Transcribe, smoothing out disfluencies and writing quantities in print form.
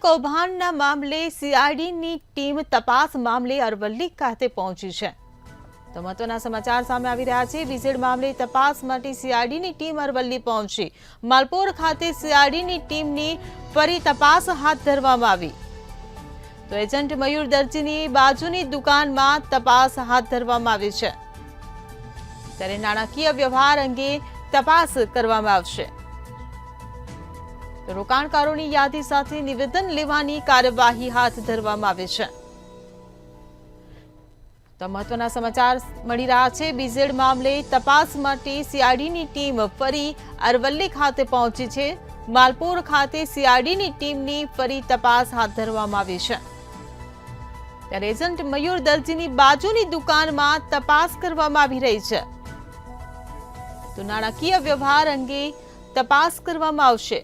કૌભાંડના મામલે સીઆઈડીની ટીમ તપાસ મામલે અરવલ્લી ખાતે પહોંચી છે। તો મહત્વના સમાચાર સામે આવી રહ્યા છે। વિઝેડ મામલે તપાસ માટે સીઆઈડીની ટીમ અરવલ્લી પહોંચી। માલપોર ખાતે સીઆઈડીની ટીમની ફરી તપાસ હાથ ધરવામાં આવી। તો એજન્ટ મયુર દરજીની બાજુની દુકાનમાં તપાસ હાથ ધરવામાં આવી છે। ત્યારે નાણાકીય વ્યવહાર અંગે તપાસ કરવામાં આવશે। તો રોકાણકારોની યાદી સાથે નિવેદન લેવાની કાર્યવાહી હાથ ધરવામાં આવી છે। તો મહત્વના સમાચાર મળી રહ્યા છે। બીઝેડ મામલે તપાસ માટે સીઆઈડીની ટીમ ફરી અરવલ્લી ખાતે પહોંચી છે। માલપુર ખાતે સીઆઈડીની ટીમની ફરી તપાસ હાથ ધરવામાં આવી છે। ત્યારે એજન્ટ મયુર દરજીની બાજુની દુકાનમાં તપાસ કરવામાં આવી રહી છે। તો નાણાકીય વ્યવહાર અંગે તપાસ કરવામાં આવશે।